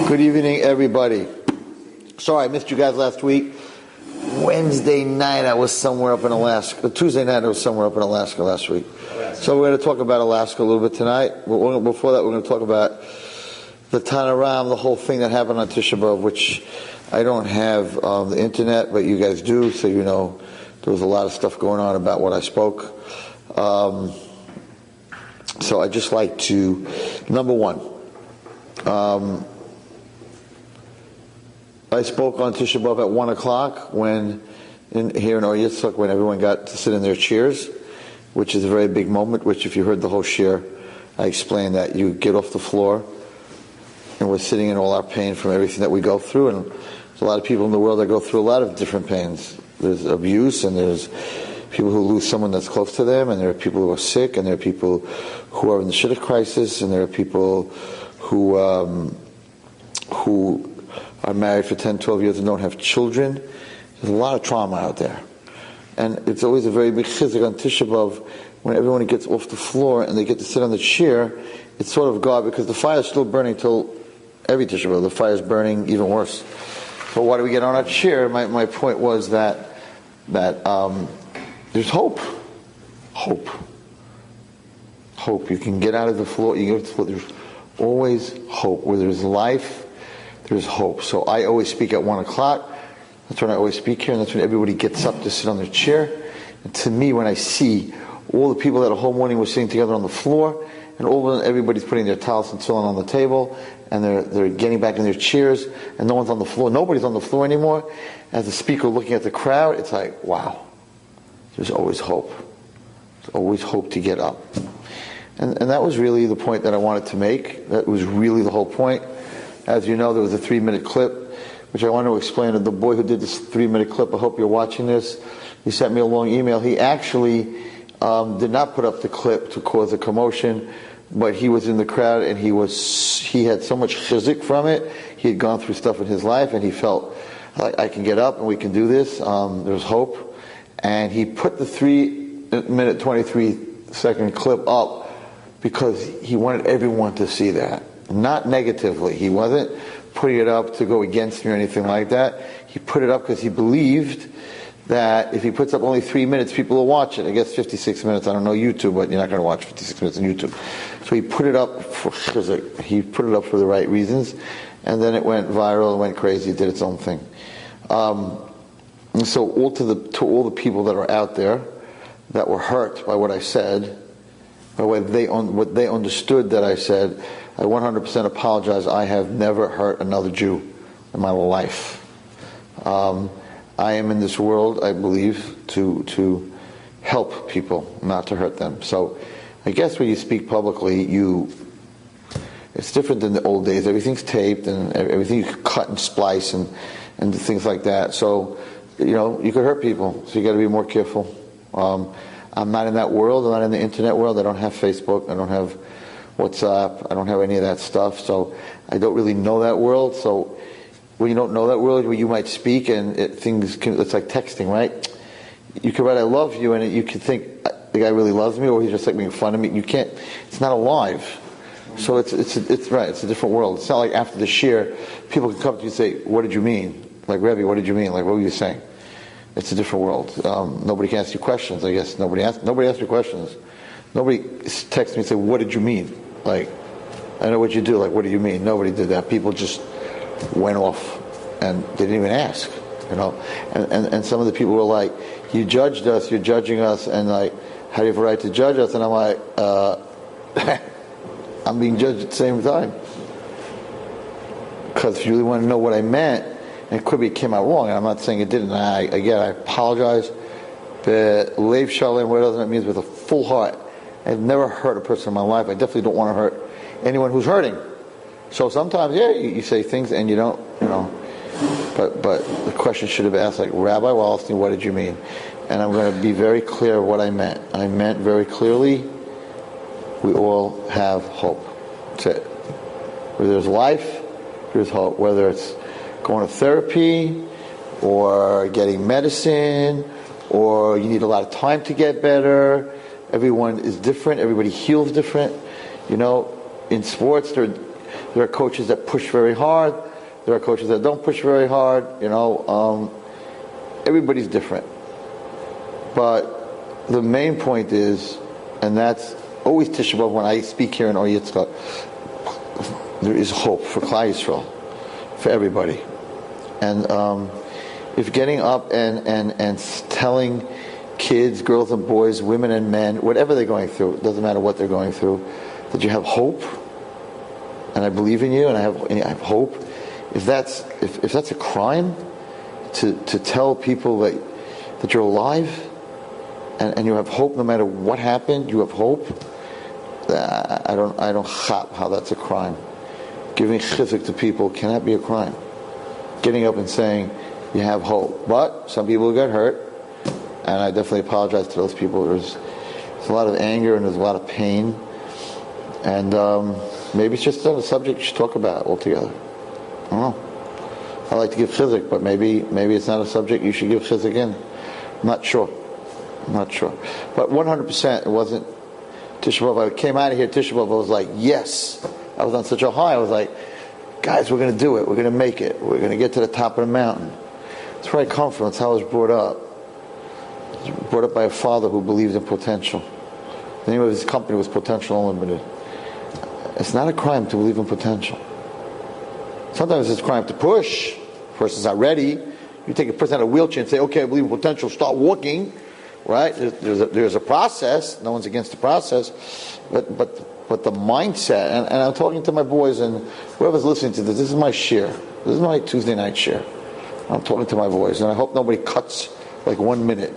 Good evening, everybody. Sorry, I missed you guys last week. Wednesday night, I was somewhere up in Alaska. Tuesday night, I was somewhere up in Alaska last week. So we're going to talk about Alaska a little bit tonight. But before that, we're going to talk about the Tanaram, the whole thing that happened on Tisha B'Av, which I don't have the internet, but you guys do, so you know there was a lot of stuff going on about what I spoke. So I'd just like to, number one, I spoke on Tisha B'Av at 1 o'clock here in Or Yitzchak, when everyone got to sit in their chairs, which is a very big moment, which if you heard the whole shiur, I explained that you get off the floor, and we're sitting in all our pain from everything that we go through, and there's a lot of people in the world that go through a lot of different pains. There's abuse, and there's people who lose someone that's close to them, and there are people who are sick, and there are people who are in the shiur crisis, and there are people who are married for 10, 12 years and don't have children. There's a lot of trauma out there. And it's always a very big chizuk on Tisha B'Av when everyone gets off the floor and they get to sit on the chair. It's sort of God, because the fire is still burning till every Tisha B'Av. The fire is burning even worse. So why do we get on our chair? My point was that there's hope. Hope. You can get out of the floor. You get off the floor. There's always hope. Where there's life, there's hope. So I always speak at 1 o'clock. That's when I always speak here, and that's when everybody gets up to sit on their chair. And to me, when I see all the people that a whole morning were sitting together on the floor, and all of a sudden everybody's putting their towels and tefillin on the table, and they're getting back in their chairs, and no one's on the floor. Nobody's on the floor anymore. As the speaker looking at the crowd, it's like, wow, there's always hope. There's always hope to get up. And that was really the point that I wanted to make. That was really the whole point. As you know, there was a 3-minute clip, which I want to explain to the boy who did this 3-minute clip. I hope you're watching this. He sent me a long email. He actually did not put up the clip to cause a commotion, but he was in the crowd, and he had so much chizuk from it. He had gone through stuff in his life, and he felt like, I can get up and we can do this. There's hope. And he put the 3-minute, 23-second clip up because he wanted everyone to see that. Not negatively. He wasn't putting it up to go against me or anything like that. He put it up because he believed that if he puts up only 3 minutes, people will watch it. I guess 56 minutes, I don't know YouTube, but you're not going to watch 56 minutes on YouTube. So he put it up for chizuk. He put it up for the right reasons, and then it went viral, it went crazy, it did its own thing. And so to all the people that are out there that were hurt by what I said, by what they understood that I said, I 100% apologize. I have never hurt another Jew in my life. I am in this world, I believe, to help people, not to hurt them. So I guess when you speak publicly, it's different than the old days. Everything's taped, and everything you can cut and splice and things like that. So, you could hurt people. So you got to be more careful. I'm not in that world. I'm not in the internet world. I don't have Facebook. I don't have WhatsApp. I don't have any of that stuff. So I don't really know that world. So when you don't know that world, where you might speak and it's like texting, right? You can write, I love you, and you can think the guy really loves me, or he's just like making fun of me. You can't, it's not alive. So it's right, it's a different world. It's not like after the shiur, people can come to you and say, what did you mean? Like, Rebbe, what did you mean? Like, what were you saying? It's a different world. Nobody can ask you questions, I guess. Nobody asks you questions. Nobody texts me and say, what did you mean? Like, I know what you do. Like, what do you mean? Nobody did that. People just went off and they didn't even ask, And some of the people were like, you judged us, you're judging us, and like, how do you have a right to judge us? And I'm like, I'm being judged at the same time. Because if you really want to know what I meant, and it could be it came out wrong, and I'm not saying it didn't. I apologize. But Lev Shalom, what does that mean? With a full heart. I've never hurt a person in my life. I definitely don't want to hurt anyone who's hurting. So sometimes, you say things and you don't, But the question should have been asked, like, Rabbi Wallerstein, what did you mean? And I'm going to be very clear what I meant. I meant very clearly, we all have hope. That's it. Where there's life, there's hope. Whether it's going to therapy, or getting medicine, or you need a lot of time to get better. Everyone is different. Everybody heals different. In sports, There are coaches that push very hard. There are coaches that don't push very hard. Everybody's different. But the main point is, and that's always Tisha B'Av when I speak here in Or Yitzchak, there is hope for Klal Yisrael, for everybody. And if getting up and telling kids, girls and boys, women and men, whatever they're going through, it doesn't matter what they're going through, that you have hope, and I believe in you, and I have hope. If that's a crime, to tell people that you're alive, and you have hope no matter what happened, you have hope, I don't chop how that's a crime. Giving chizuk to people cannot be a crime. Getting up and saying you have hope, but some people get hurt, and I definitely apologize to those people. There's a lot of anger and there's a lot of pain, and maybe it's just not a subject you should talk about altogether. I don't know. I like to give chizuk, but maybe it's not a subject you should give chizuk in. I'm not sure. But 100% it wasn't Tisha B'Av. I came out of here Tisha B'Av, I was like, yes. I was on such a high. I was like, guys, we're going to do it. We're going to make it. We're going to get to the top of the mountain. That's where I come from. That's how I was brought up. I was brought up by a father who believed in potential. The name of his company was Potential Unlimited. It's not a crime to believe in potential. Sometimes it's a crime to push. The person's not ready. You take a person out of a wheelchair and say, okay, I believe in potential, start walking. Right? There's a process. No one's against the process. But the mindset, and I'm talking to my boys and whoever's listening to this is my shiur. This is my Tuesday night shiur. I'm talking to my boys, and I hope nobody cuts like 1 minute,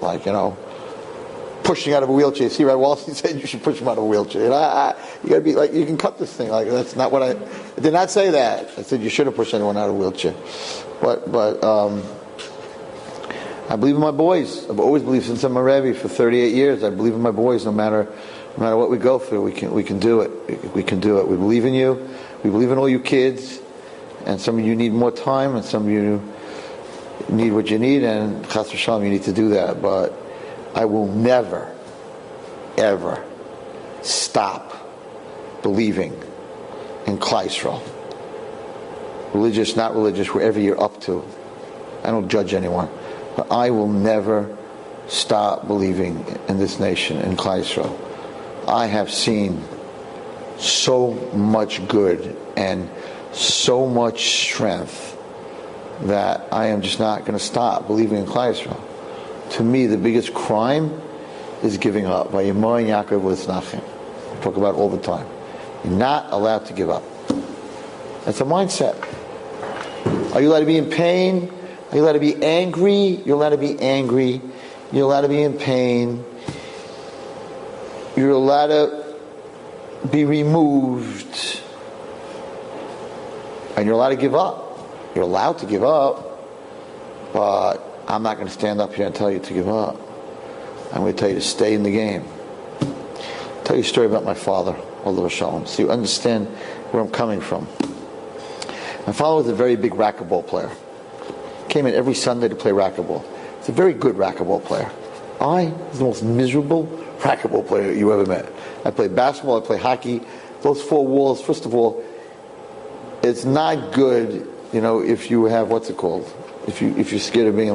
pushing out of a wheelchair. See, Rabbi Wallerstein said you should push him out of a wheelchair. You gotta be you can cut this thing. That's not what I did not say that. I said you shouldn't push anyone out of a wheelchair. But I believe in my boys. I've always believed since I'm a Rebbe for 38 years. I believe in my boys no matter what we go through. We can do it. We can do it. We believe in you. We believe in all you kids. And some of you need more time, and some of you need what you need, and Chas v'Shalom, you need to do that. But I will never, ever stop believing in Klal Yisrael. Religious, not religious, wherever you're up to. I don't judge anyone. But I will never stop believing in this nation, in Klal Yisrael. I have seen so much good and so much strength that I am just not going to stop believing in Klal Yisrael. To me, the biggest crime is giving up. I talk about it all the time. You're not allowed to give up. That's a mindset. Are you allowed to be in pain? Are you allowed to be angry? You're allowed to be angry. You're allowed to be in pain. You're allowed to be removed. And you're allowed to give up. You're allowed to give up. But I'm not going to stand up here and tell you to give up. I'm going to tell you to stay in the game. I'll tell you a story about my father, Allah Shalom, so you understand where I'm coming from. My father was a very big racquetball player. Came in every Sunday to play racquetball. He's a very good racquetball player. I was the most miserable racquetball player you ever met. I played basketball, I played hockey. Those four walls, first of all, it's not good, if you have, what's it called? If you're scared of being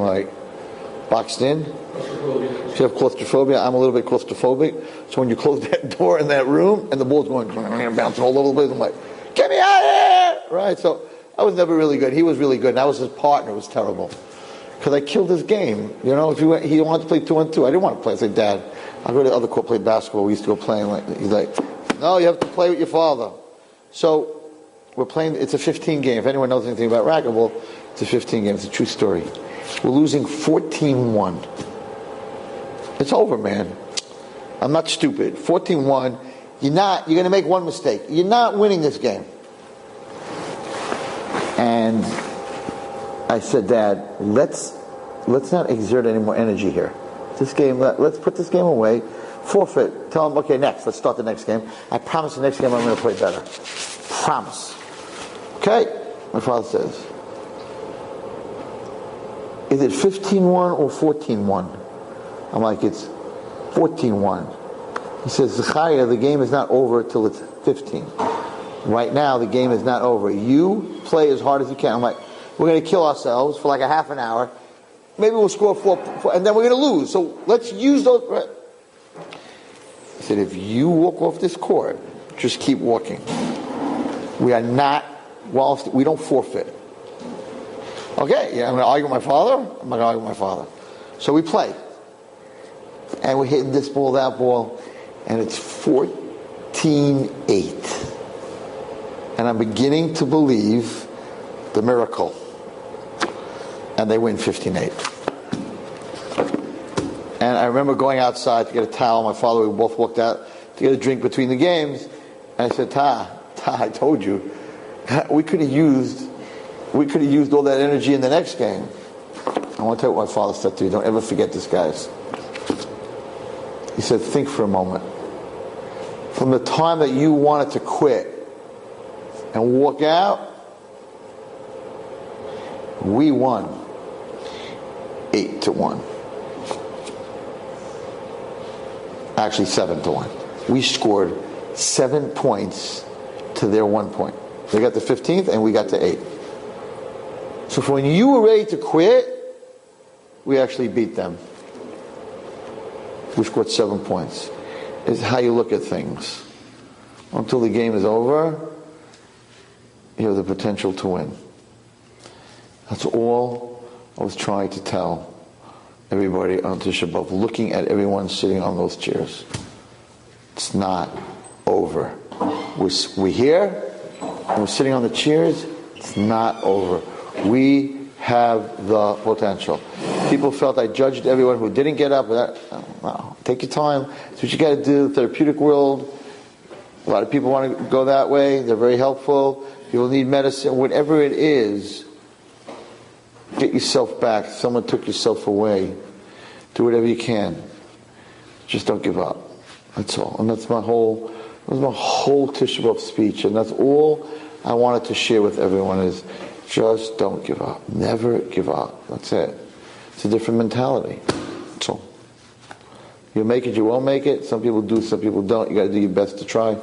boxed in. If you have claustrophobia, I'm a little bit claustrophobic. So when you close that door in that room and the ball's going bouncing all over the place, I'm like, get me out of here! Right? So I was never really good. He was really good, and I was his partner. It was terrible. Because I killed his game. If he wanted to play 2-on-2, I didn't want to play. I said, Dad, I'll go to the other court, play basketball. We used to go playing. He's like, no, you have to play with your father. So we're playing, it's a 15 game. If anyone knows anything about racquetball, it's a 15 game. It's a true story. We're losing 14-1. It's over, man. I'm not stupid. 14-1. You're going to make one mistake. You're not winning this game. And I said, Dad, let's not exert any more energy here. This game, let's put this game away, forfeit, tell him, okay, let's start the next game. I promise the next game I'm going to play better. Promise. Okay, my father says, is it 15-1 or 14-1? I'm like, it's 14-1. He says, Zechariah, the game is not over till it's 15. Right now, the game is not over. You play as hard as you can. I'm like, we're going to kill ourselves for like a half an hour. Maybe we'll score four, and then we're going to lose. So let's use those. Right? I said, if you walk off this court, just keep walking. We are not, we don't forfeit. Okay, yeah, I'm going to argue with my father. I'm not going to argue with my father. So we play. And we're hitting this ball, that ball, and it's 14-8. And I'm beginning to believe the miracle. And they win 15-8. And I remember going outside to get a towel. My father, we both walked out to get a drink between the games. And I said, Ta, I told you, we could have used all that energy in the next game. I want to tell you what my father said to you. Don't ever forget this, guys. He said, think for a moment. From the time that you wanted to quit and walk out, we won 8-1. Actually, 7-1. We scored 7 points to their 1 point. They got the 15th and we got to 8. So for when you were ready to quit, we actually beat them. We scored 7 points. It's how you look at things. Until the game is over, you have the potential to win. That's all I was trying to tell everybody on Tisha B'Av, looking at everyone sitting on those chairs. It's not over. We're here, and we're sitting on the chairs. It's not over. We have the potential. People felt I judged everyone who didn't get up. No, take your time. That's what you got to do. The therapeutic world. A lot of people want to go that way. They're very helpful. People need medicine. Whatever it is, get yourself back. Someone took yourself away. Do whatever you can. Just don't give up. That's all. And that's my whole Tisha B'Av speech. And that's all I wanted to share with everyone is just don't give up. Never give up. That's it. It's a different mentality. That's all. You'll make it, you won't make it. Some people do, some people don't. You got to do your best to try. You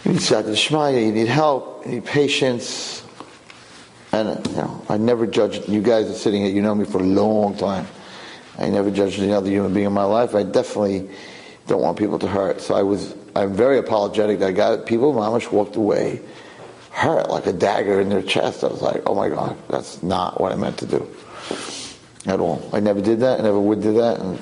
need Siyata D'Shmaya, you need help, you need patience. And I never judged, you guys are sitting here, you know me for a long time. I never judged any other human being in my life. I definitely don't want people to hurt. So I'm very apologetic that I got people, mamash walked away, hurt like a dagger in their chest. I was like, oh my God, that's not what I meant to do. At all. I never did that, I never would do that. And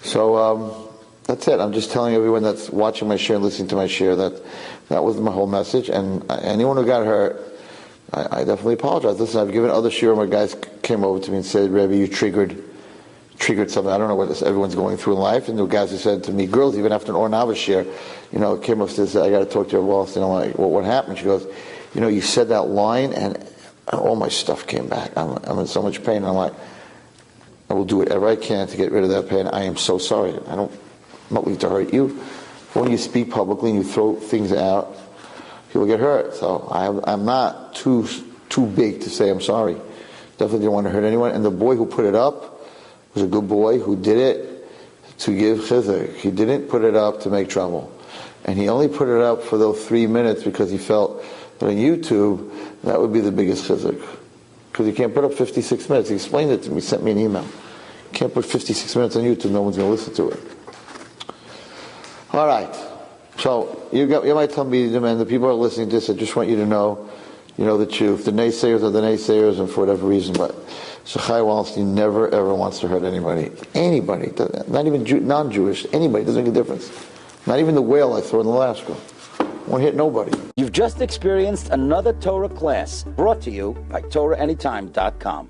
so, that's it. I'm just telling everyone that's watching my share and listening to my share that was my whole message. And anyone who got hurt, I definitely apologize. Listen, I've given other shiur where guys came over to me and said, Rabbi, you triggered something. I don't know what everyone's going through in life. And the guys who said to me, girls, even after an Or Nava share, came up and said, I got to talk to your boss. And I'm like, well, what happened? She goes, you said that line and all my stuff came back. I'm in so much pain. And I'm like, I will do whatever I can to get rid of that pain. I am so sorry. I'm not looking to hurt you. When you speak publicly and you throw things out, people get hurt. So I'm not too big to say I'm sorry. Definitely didn't want to hurt anyone. And the boy who put it up was a good boy who did it to give chizuk. He didn't put it up to make trouble. And he only put it up for those 3 minutes because he felt that on YouTube, that would be the biggest chizuk. Because you can't put up 56 minutes. He explained it to me, sent me an email. You can't put 56 minutes on YouTube, no one's going to listen to it. All right. So, you might tell me, and the people who are listening to this, I just want you to know the truth. The naysayers are the naysayers, and for whatever reason, but Rabbi Wallerstein never, ever wants to hurt anybody. Anybody. Not even non-Jewish. Anybody. Doesn't make a difference. Not even the whale I throw in Alaska. Won't hit nobody. You've just experienced another Torah class brought to you by TorahAnytime.com.